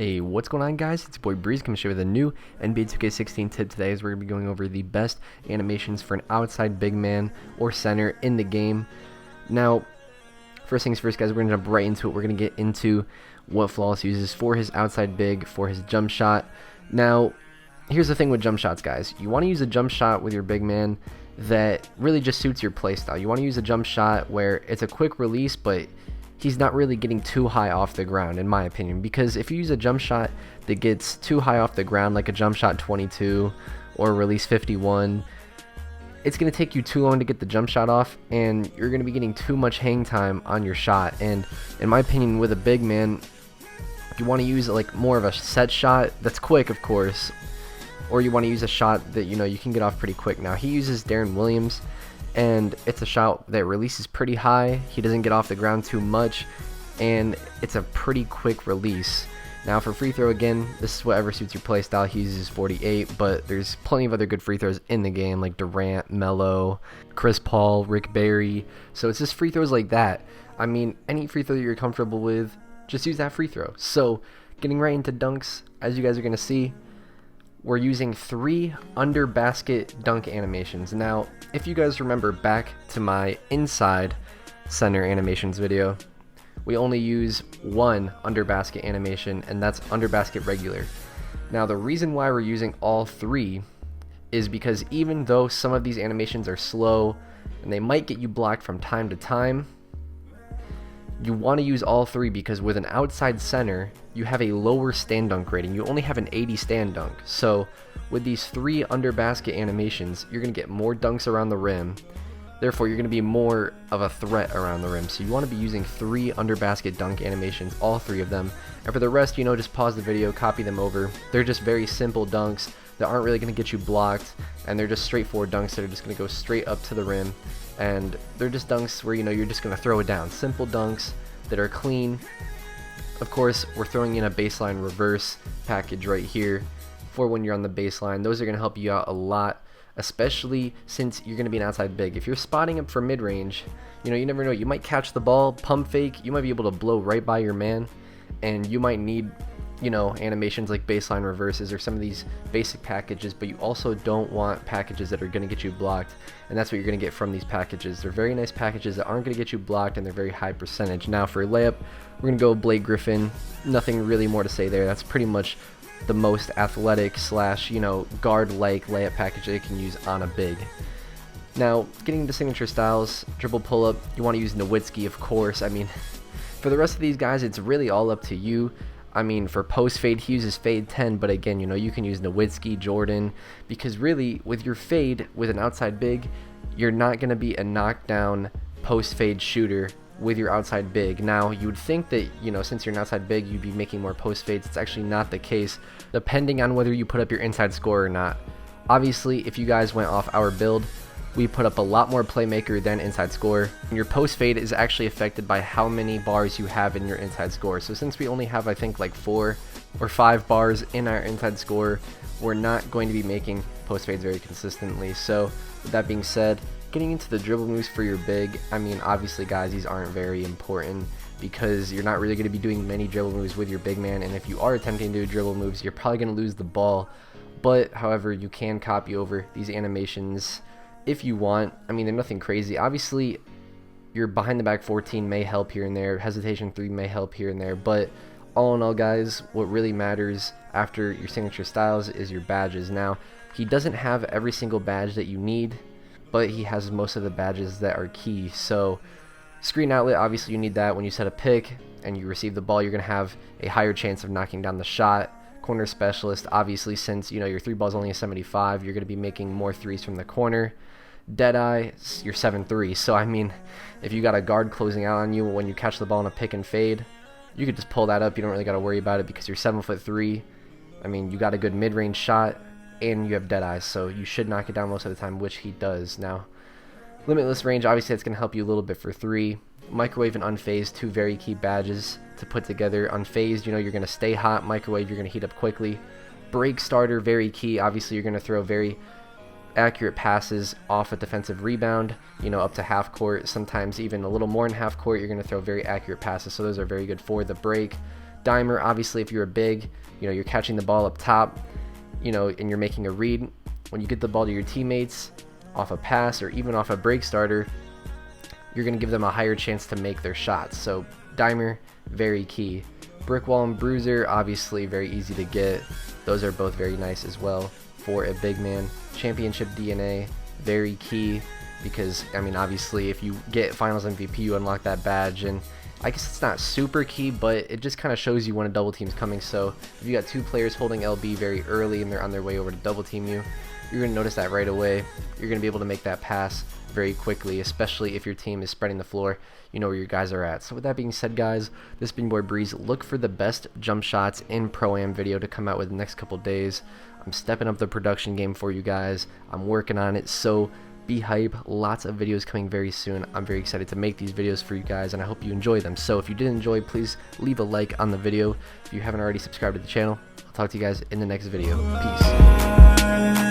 Hey, what's going on, guys? It's your boy Breeze coming to share with a new NBA 2K16 tip today, as we're going to be going over the best animations for an outside big man or center in the game. Now, first things first, guys, we're going to jump right into it. We're going to get into what Flawless uses for his outside big, for his jump shot. Now, here's the thing with jump shots, guys. You want to use a jump shot with your big man that really just suits your playstyle. You want to use a jump shot where it's a quick release, but he's not really getting too high off the ground, in my opinion, because if you use a jump shot that gets too high off the ground, like a jump shot 22 or release 51, it's going to take you too long to get the jump shot off, and you're going to be getting too much hang time on your shot. And in my opinion, with a big man, you want to use like more of a set shot that's quick, of course, or you want to use a shot that you can get off pretty quick. Now, he uses Darren Williams, and it's a shot that releases pretty high. He doesn't get off the ground too much, and it's a pretty quick release. Now, for free throw, again, this is whatever suits your play style. He uses 48, but there's plenty of other good free throws in the game, like Durant, Melo, Chris Paul, Rick Barry. So it's just free throws like that. I mean, any free throw that you're comfortable with, just use that free throw. So getting right into dunks, as you guys are going to see, we're using 3 under basket dunk animations. Now, if you guys remember back to my inside center animations video, we only use 1 under basket animation, and that's under basket regular. Now, the reason why we're using all 3 is because even though some of these animations are slow and they might get you blocked from time to time, you want to use all 3 because with an outside center, you have a lower stand dunk rating. You only have an 80 stand dunk. So with these 3 under basket animations, you're going to get more dunks around the rim. Therefore, you're going to be more of a threat around the rim. So you want to be using 3 under basket dunk animations, all 3 of them. And for the rest, just pause the video, copy them over. They're just very simple dunks that aren't really going to get you blocked, and they're just straightforward dunks that are just going to go straight up to the rim. And they're just dunks where you're just going to throw it down. Simple dunks that are clean. Of course, we're throwing in a baseline reverse package right here for when you're on the baseline. Those are going to help you out a lot, especially since you're going to be an outside big. If you're spotting up for mid-range, you never know. You might catch the ball, pump fake, you might be able to blow right by your man, and you might need animations like baseline reverses or some of these basic packages, but you also don't want packages that are going to get you blocked, and that's what you're going to get from these packages. They're very nice packages that aren't going to get you blocked, and they're very high percentage. Now, for layup, we're going to go Blake Griffin. Nothing really more to say there. That's pretty much the most athletic slash guard-like layup package that you can use on a big. Now, getting into signature styles, dribble pull-up, you want to use Nowitzki, of course. I mean, for the rest of these guys, it's really all up to you. I mean, for post fade, he uses fade 10, but again, you can use Nowitzki, Jordan, because really, with your fade, with an outside big, you're not going to be a knockdown post fade shooter with your outside big. Now, you would think that, since you're an outside big, you'd be making more post fades. It's actually not the case, depending on whether you put up your inside score or not. Obviously, if you guys went off our build, we put up a lot more playmaker than inside score. And your post fade is actually affected by how many bars you have in your inside score. So since we only have, I think, like 4 or 5 bars in our inside score, we're not going to be making post fades very consistently. So with that being said, getting into the dribble moves for your big, I mean, obviously, guys, these aren't very important because you're not really going to be doing many dribble moves with your big man. And if you are attempting to do dribble moves, you're probably going to lose the ball. But however, you can copy over these animations if you want. I mean, they're nothing crazy. Obviously, your behind the back 14 may help here and there. Hesitation 3 may help here and there. But all in all, guys, what really matters after your signature styles is your badges. Now, he doesn't have every single badge that you need, but he has most of the badges that are key. So screen outlet, obviously you need that. When you set a pick and you receive the ball, you're going to have a higher chance of knocking down the shot. Corner specialist, obviously, since your 3 ball's only a 75, you're going to be making more 3s from the corner. Deadeye, you're 7'3", so I mean, if you got a guard closing out on you when you catch the ball in a pick and fade, you could just pull that up. You don't really got to worry about it because you're 7'3". I mean, you got a good mid-range shot and you have Deadeye, so you should knock it down most of the time, which he does. Now, Limitless Range, obviously that's going to help you a little bit for 3. Microwave and Unfazed, 2 very key badges to put together. Unfazed, you're going to stay hot. Microwave, you're going to heat up quickly. Break starter, very key. Obviously, you're going to throw very accurate passes off a defensive rebound, up to half court, sometimes even a little more than half court. You're going to throw very accurate passes, so those are very good for the break. Dimer, obviously, if you're a big, you're catching the ball up top, and you're making a read, when you get the ball to your teammates off a pass or even off a break starter, you're going to give them a higher chance to make their shots. So Dimer, very key. Brick Wall and Bruiser, obviously very easy to get. Those are both very nice as well for a big man. Championship DNA, very key, because obviously if you get Finals MVP, you unlock that badge, and I guess it's not super key, but it just kind of shows you when a double team's coming. So if you got 2 players holding LB very early and they're on their way over to double team you, you're going to notice that right away. You're going to be able to make that pass very quickly, especially if your team is spreading the floor. You know where your guys are at. So with that being said, guys, this has been your boy Breeze. Look for the best jump shots in Pro-Am video to come out with the next couple days. I'm stepping up the production game for you guys. I'm working on it, so be hype. Lots of videos coming very soon. I'm very excited to make these videos for you guys, and I hope you enjoy them. So if you did enjoy, please leave a like on the video. If you haven't already subscribed to the channel, I'll talk to you guys in the next video. Peace.